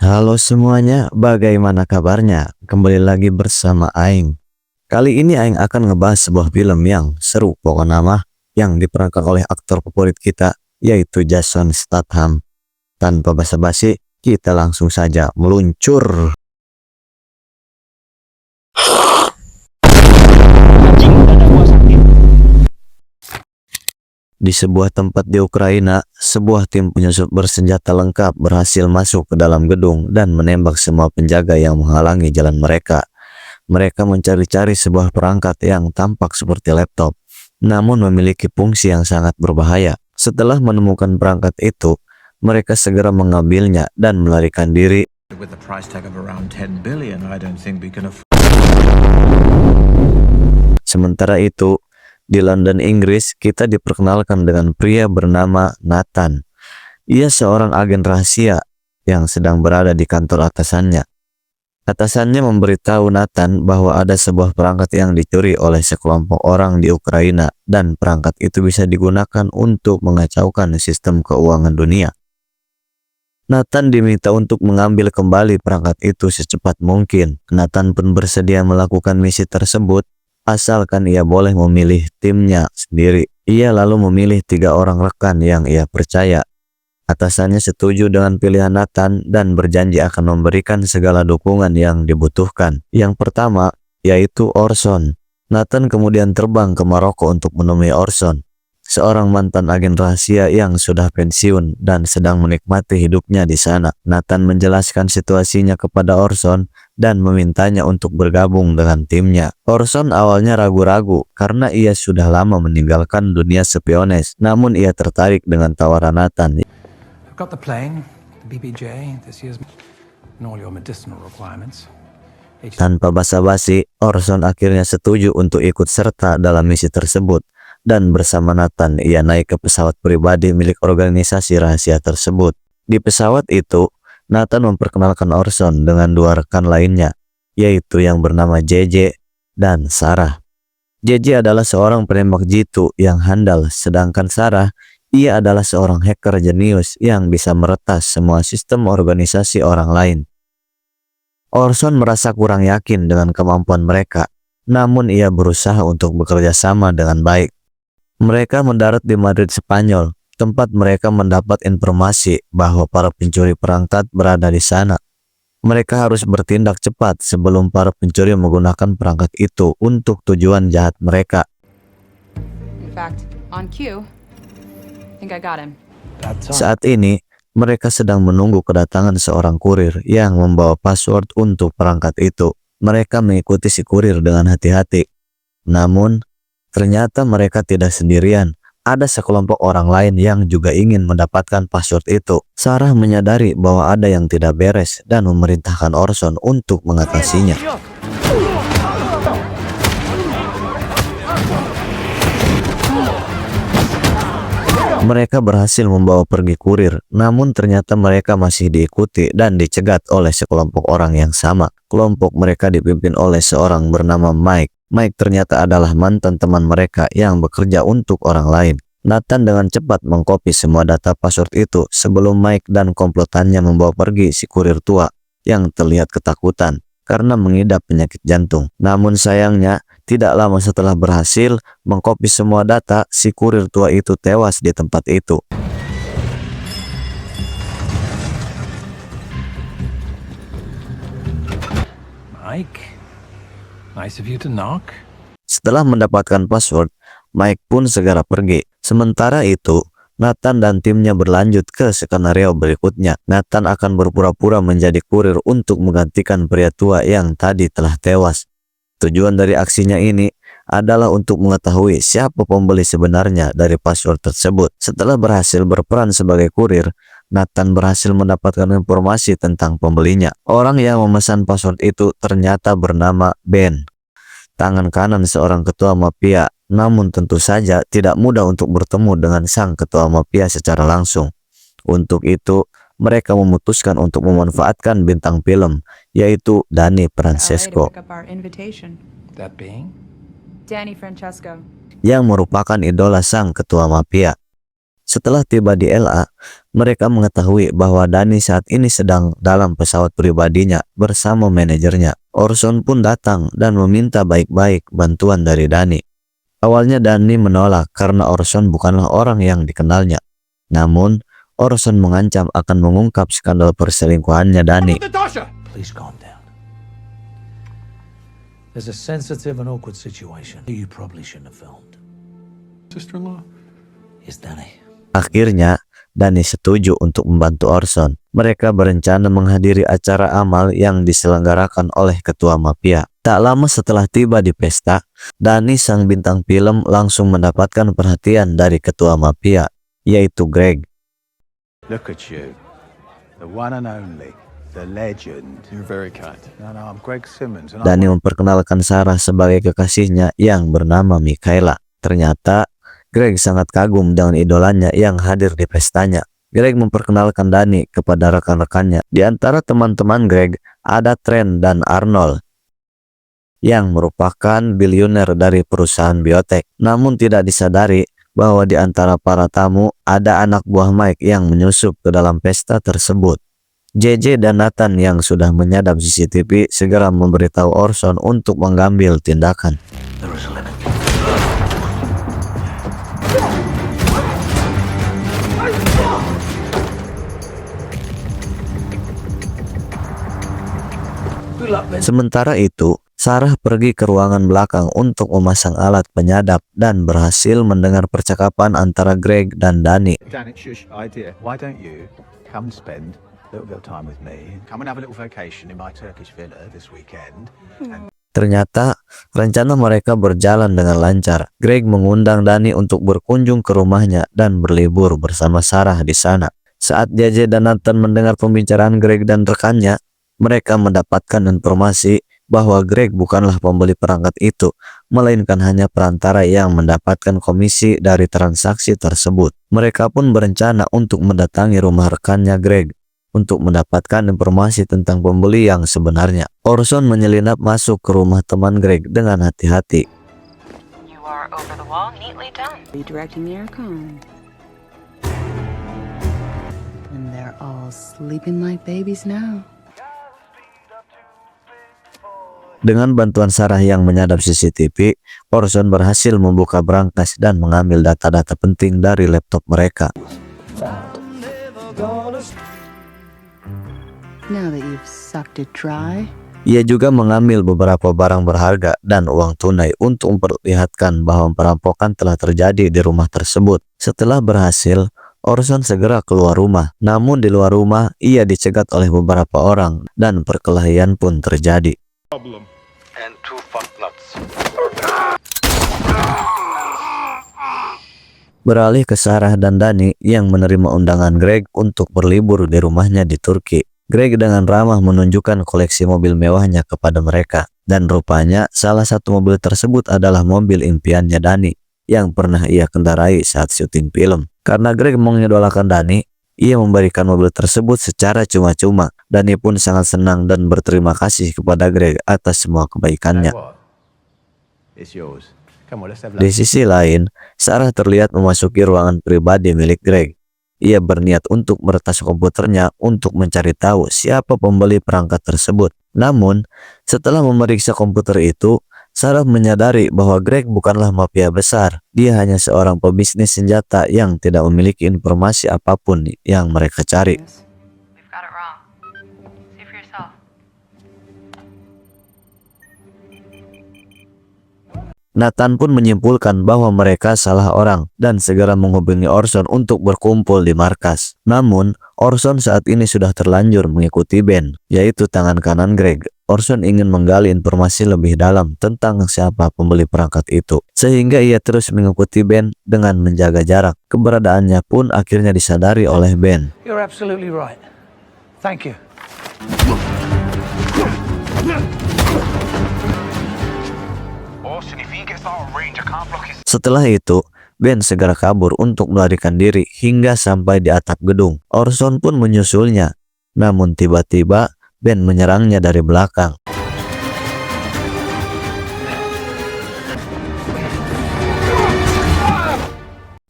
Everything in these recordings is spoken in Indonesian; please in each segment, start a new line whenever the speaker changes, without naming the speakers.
Halo semuanya, bagaimana kabarnya? Kembali lagi bersama Aing. Kali ini Aing akan ngebahas sebuah film yang seru pokoknya mah, yang diperankan oleh aktor favorit kita, yaitu Jason Statham. Tanpa basa-basi, kita langsung saja meluncur. Di sebuah tempat di Ukraina, sebuah tim penyusup bersenjata lengkap berhasil masuk ke dalam gedung dan menembak semua penjaga yang menghalangi jalan mereka. Mereka mencari-cari sebuah perangkat yang tampak seperti laptop, namun memiliki fungsi yang sangat berbahaya. Setelah menemukan perangkat itu, mereka segera mengambilnya dan melarikan diri. Sementara itu, di London, Inggris, kita diperkenalkan dengan pria bernama Nathan. Ia seorang agen rahasia yang sedang berada di kantor atasannya. Atasannya memberitahu Nathan bahwa ada sebuah perangkat yang dicuri oleh sekelompok orang di Ukraina dan perangkat itu bisa digunakan untuk mengacaukan sistem keuangan dunia. Nathan diminta untuk mengambil kembali perangkat itu secepat mungkin. Nathan pun bersedia melakukan misi tersebut asalkan ia boleh memilih timnya sendiri. Ia lalu memilih 3 orang rekan yang ia percaya. Atasannya setuju dengan pilihan Nathan dan berjanji akan memberikan segala dukungan yang dibutuhkan. Yang pertama, yaitu Orson. Nathan kemudian terbang ke Maroko untuk menemui Orson, seorang mantan agen rahasia yang sudah pensiun dan sedang menikmati hidupnya di sana. Nathan menjelaskan situasinya kepada Orson dan memintanya untuk bergabung dengan timnya. Orson awalnya ragu-ragu karena ia sudah lama meninggalkan dunia spiones, namun ia tertarik dengan tawaran Nathan.
Got the plane, the BBJ, this year's and all your medicinal requirements.
Tanpa basa-basi, Orson akhirnya setuju untuk ikut serta dalam misi tersebut, dan bersama Nathan ia naik ke pesawat pribadi milik organisasi rahasia tersebut. Di pesawat itu, Nathan memperkenalkan Orson dengan 2 rekan lainnya, yaitu yang bernama JJ dan Sarah. JJ adalah seorang penembak jitu yang handal, sedangkan Sarah, ia adalah seorang hacker jenius yang bisa meretas semua sistem organisasi orang lain. Orson merasa kurang yakin dengan kemampuan mereka, namun ia berusaha untuk bekerja sama dengan baik. Mereka mendarat di Madrid, Spanyol, tempat mereka mendapat informasi bahwa para pencuri perangkat berada di sana. Mereka harus bertindak cepat sebelum para pencuri menggunakan perangkat itu untuk tujuan jahat mereka.
In fact, on cue, I think I got him.
Saat ini, mereka sedang menunggu kedatangan seorang kurir yang membawa password untuk perangkat itu. Mereka mengikuti si kurir dengan hati-hati. Namun, ternyata mereka tidak sendirian. Ada sekelompok orang lain yang juga ingin mendapatkan password itu. Sarah menyadari bahwa ada yang tidak beres dan memerintahkan Orson untuk mengatasinya. Mereka berhasil membawa pergi kurir, namun ternyata mereka masih diikuti dan dicegat oleh sekelompok orang yang sama. Kelompok mereka dipimpin oleh seorang bernama Mike. Mike ternyata adalah mantan teman mereka yang bekerja untuk orang lain. Nathan dengan cepat mengcopy semua data password itu sebelum Mike dan komplotannya membawa pergi si kurir tua yang terlihat ketakutan karena mengidap penyakit jantung. Namun sayangnya, tidak lama setelah berhasil mengcopy semua data, si kurir tua itu tewas di tempat itu.
Mike, nice of you to knock.
Setelah mendapatkan password, Mike pun segera pergi. Sementara itu, Nathan dan timnya berlanjut ke skenario berikutnya. Nathan akan berpura-pura menjadi kurir untuk menggantikan pria tua yang tadi telah tewas. Tujuan dari aksinya ini adalah untuk mengetahui siapa pembeli sebenarnya dari password tersebut. Setelah berhasil berperan sebagai kurir, Nathan berhasil mendapatkan informasi tentang pembelinya. Orang yang memesan password itu ternyata bernama Ben, tangan kanan seorang ketua mafia. Namun tentu saja tidak mudah untuk bertemu dengan sang ketua mafia secara langsung. Untuk itu, mereka memutuskan untuk memanfaatkan bintang film, yaitu Danny Francesco,
That being?
Danny Francesco.
yang merupakan idola sang ketua mafia. Setelah tiba di LA, mereka mengetahui bahwa Danny saat ini sedang dalam pesawat pribadinya bersama manajernya. Orson pun datang dan meminta baik-baik bantuan dari Danny. Awalnya Danny menolak karena Orson bukanlah orang yang dikenalnya. Namun, Orson mengancam akan mengungkap skandal perselingkuhannya Danny.
Please calm down. There's a sensitive and awkward situation you probably shouldn't have filmed.
Sister-in-law?
Yes, Danny.
Akhirnya, Danny setuju untuk membantu Orson. Mereka berencana menghadiri acara amal yang diselenggarakan oleh ketua mafia. Tak lama setelah tiba di pesta, Danny sang bintang film langsung mendapatkan perhatian dari ketua mafia, yaitu Greg.
Look at you, the one and only, the legend.
You're very kind.
No, I'm Greg Simmons, and
Danny memperkenalkan Sarah sebagai kekasihnya yang bernama Michaela. Ternyata, Greg sangat kagum dengan idolanya yang hadir di pestanya. Greg memperkenalkan Danny kepada rekan-rekannya. Di antara teman-teman Greg ada Trent dan Arnold yang merupakan bilioner dari perusahaan biotek. Namun tidak disadari bahwa di antara para tamu ada anak buah Mike yang menyusup ke dalam pesta tersebut. JJ dan Nathan yang sudah menyadap CCTV segera memberitahu Orson untuk mengambil tindakan.
There is a limit.
Sementara itu, Sarah pergi ke ruangan belakang untuk memasang alat penyadap dan berhasil mendengar percakapan antara Greg dan Danny.
Danny, shush, idea. Why don't you come spend a little bit of time with me and come and have a little vacation in my Turkish villa this weekend? And
Ternyata, rencana mereka berjalan dengan lancar. Greg mengundang Danny untuk berkunjung ke rumahnya dan berlibur bersama Sarah di sana. Saat JJ dan Nathan mendengar pembicaraan Greg dan rekannya, mereka mendapatkan informasi bahwa Greg bukanlah pembeli perangkat itu, melainkan hanya perantara yang mendapatkan komisi dari transaksi tersebut. Mereka pun berencana untuk mendatangi rumah rekannya Greg untuk mendapatkan informasi tentang pembeli yang sebenarnya. Orson menyelinap masuk ke rumah teman Greg dengan hati-hati.
You are over the wall, neatly done.
Redirecting the aircon. And they're all sleeping like babies now.
Dengan bantuan Sarah yang menyadap CCTV, Orson berhasil membuka brankas dan mengambil data-data penting dari laptop mereka.
Now that you've sucked it dry,
Ia juga mengambil beberapa barang berharga dan uang tunai untuk memperlihatkan bahwa perampokan telah terjadi di rumah tersebut. Setelah berhasil, Orson segera keluar rumah. Namun di luar rumah, ia dicegat oleh beberapa orang dan perkelahian pun terjadi.
and two fuck nuts.
Beralih ke Sarah dan Danny yang menerima undangan Greg untuk berlibur di rumahnya di Turki. Greg dengan ramah menunjukkan koleksi mobil mewahnya kepada mereka. Dan rupanya salah satu mobil tersebut adalah mobil impiannya Danny yang pernah ia kendarai saat syuting film. Karena Greg mengidolakan Danny, ia memberikan mobil tersebut secara cuma-cuma. Danny pun sangat senang dan berterima kasih kepada Greg atas semua kebaikannya.
What? It's yours. Come on, let's have
Di sisi lain, Sarah terlihat memasuki ruangan pribadi milik Greg. Ia berniat untuk meretas komputernya untuk mencari tahu siapa pembeli perangkat tersebut. Namun, setelah memeriksa komputer itu, Sarah menyadari bahwa Greg bukanlah mafia besar. Dia hanya seorang pebisnis senjata yang tidak memiliki informasi apapun yang mereka cari.
We've got it wrong. See for yourself.
Nathan pun menyimpulkan bahwa mereka salah orang dan segera menghubungi Orson untuk berkumpul di markas. Namun, Orson saat ini sudah terlanjur mengikuti Ben, yaitu tangan kanan Greg. Orson ingin menggali informasi lebih dalam tentang siapa pembeli perangkat itu, sehingga ia terus mengikuti Ben dengan menjaga jarak. Keberadaannya pun akhirnya disadari oleh Ben.
You're absolutely right. Thank you.
Austin, if he gets out of range, I can't block his.
Setelah itu, Ben segera kabur untuk melarikan diri hingga sampai di atap gedung. Orson pun menyusulnya. Namun tiba-tiba, Ben menyerangnya dari belakang.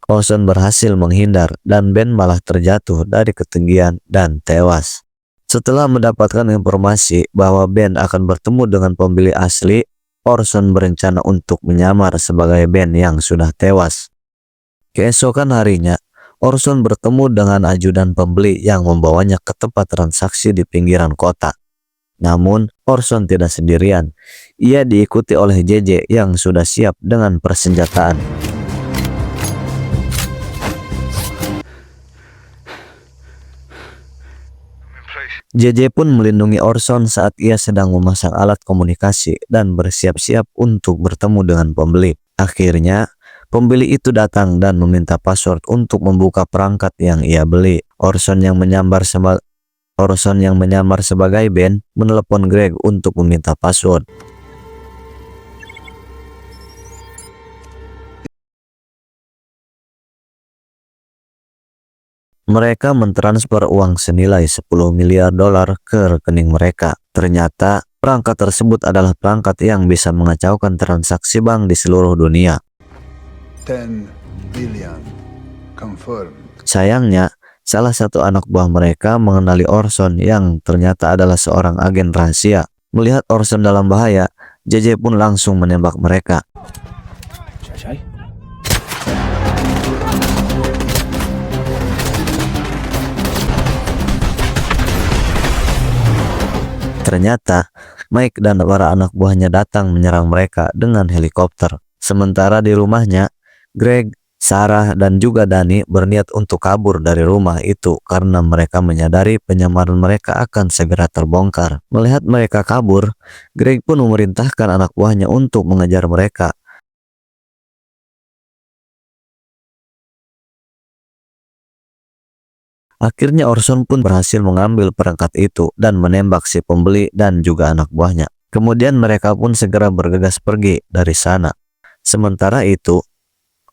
Orson berhasil menghindar dan Ben malah terjatuh dari ketinggian dan tewas. Setelah mendapatkan informasi bahwa Ben akan bertemu dengan pembeli asli, Orson berencana untuk menyamar sebagai Ben yang sudah tewas. Keesokan harinya, Orson bertemu dengan ajudan pembeli yang membawanya ke tempat transaksi di pinggiran kota. Namun, Orson tidak sendirian. Ia diikuti oleh JJ yang sudah siap dengan persenjataan. JJ pun melindungi Orson saat ia sedang memasang alat komunikasi dan bersiap-siap untuk bertemu dengan pembeli. Akhirnya, pembeli itu datang dan meminta password untuk membuka perangkat yang ia beli. Orson yang menyamar sebagai Ben menelepon Greg untuk meminta password. Mereka mentransfer uang senilai 10 miliar dolar ke rekening mereka. Ternyata, perangkat tersebut adalah perangkat yang bisa mengacaukan transaksi bank di seluruh dunia.
10 billion. Confirmed.
Sayangnya, salah satu anak buah mereka mengenali Orson yang ternyata adalah seorang agen rahasia. Melihat Orson dalam bahaya, JJ pun langsung menembak mereka. Ternyata, Mike dan para anak buahnya datang menyerang mereka dengan helikopter. Sementara di rumahnya, Greg, Sarah, dan juga Danny berniat untuk kabur dari rumah itu karena mereka menyadari penyamaran mereka akan segera terbongkar. Melihat mereka kabur, Greg pun memerintahkan anak buahnya untuk mengejar mereka. Akhirnya Orson pun berhasil mengambil perangkat itu dan menembak si pembeli dan juga anak buahnya. Kemudian mereka pun segera bergegas pergi dari sana. Sementara itu,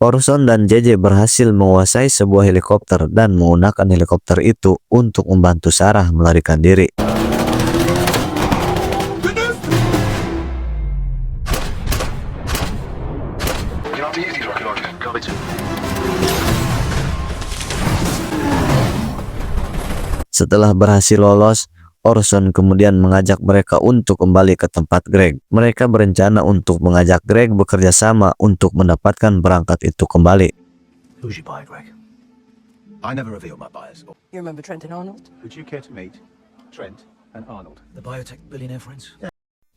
Orson dan JJ berhasil menguasai sebuah helikopter dan menggunakan helikopter itu untuk membantu Sarah melarikan diri. Setelah berhasil lolos, Orson kemudian mengajak mereka untuk kembali ke tempat Greg. Mereka berencana untuk mengajak Greg bekerja sama untuk mendapatkan perangkat itu kembali.
Who's your buyer, Greg?
I never reveal my buyers.
You remember Trent and Arnold?
Would you care to meet Trent and Arnold?
The biotech billionaire friends?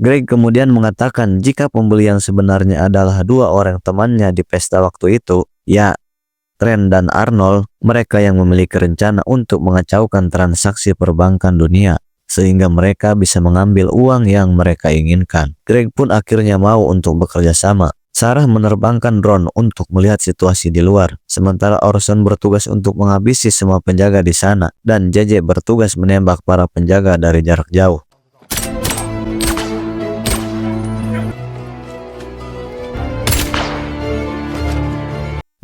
Greg kemudian mengatakan jika pembeli yang sebenarnya adalah dua orang temannya di pesta waktu itu, ya, Trent dan Arnold, mereka yang memiliki rencana untuk mengacaukan transaksi perbankan dunia, sehingga mereka bisa mengambil uang yang mereka inginkan. Greg pun akhirnya mau untuk bekerja sama. Sarah menerbangkan drone untuk melihat situasi di luar, sementara Orson bertugas untuk menghabisi semua penjaga di sana, dan JJ bertugas menembak para penjaga dari jarak jauh.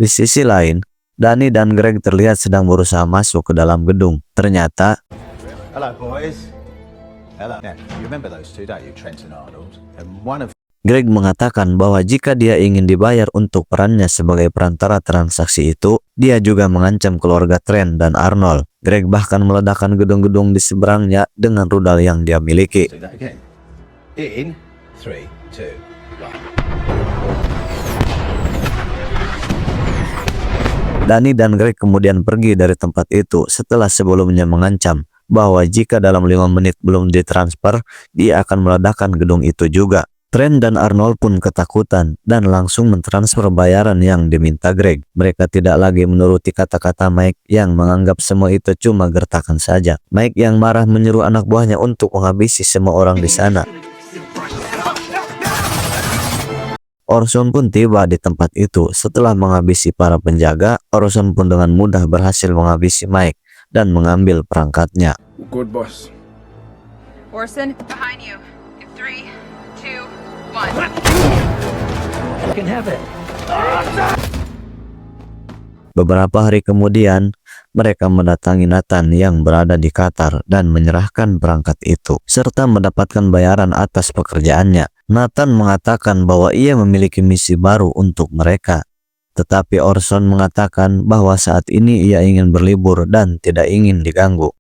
Di sisi lain, Danny dan Greg terlihat sedang berusaha masuk ke dalam gedung. Ternyata,
Hello, boys. Hello. Now, you remember those two, don't you, Trent and Arnold? And one of
Greg mengatakan bahwa jika dia ingin dibayar untuk perannya sebagai perantara transaksi itu, dia juga mengancam keluarga Trent dan Arnold. Greg bahkan meledakkan gedung-gedung di seberangnya dengan rudal yang dia miliki.
do that again. In 3, 2, 1.
Danny dan Greg kemudian pergi dari tempat itu setelah sebelumnya mengancam bahwa jika dalam 5 menit belum ditransfer, dia akan meledakkan gedung itu juga. Trent dan Arnold pun ketakutan dan langsung mentransfer bayaran yang diminta Greg. Mereka tidak lagi menuruti kata-kata Mike yang menganggap semua itu cuma gertakan saja. Mike yang marah menyuruh anak buahnya untuk menghabisi semua orang di sana. Orson pun tiba di tempat itu. Setelah menghabisi para penjaga, Orson pun dengan mudah berhasil menghabisi Mike dan mengambil perangkatnya.
Good boss.
Orson, behind you. In 3, 2, 1.
You can have it.
Beberapa hari kemudian, mereka mendatangi Nathan yang berada di Qatar dan menyerahkan perangkat itu, serta mendapatkan bayaran atas pekerjaannya. Nathan mengatakan bahwa ia memiliki misi baru untuk mereka. Tetapi Orson mengatakan bahwa saat ini ia ingin berlibur dan tidak ingin diganggu.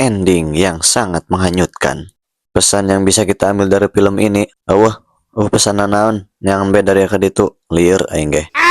Ending yang sangat menghanyutkan. Pesan yang bisa kita ambil dari film ini, pesan naon yang beda dari kaditu lieur aing ge.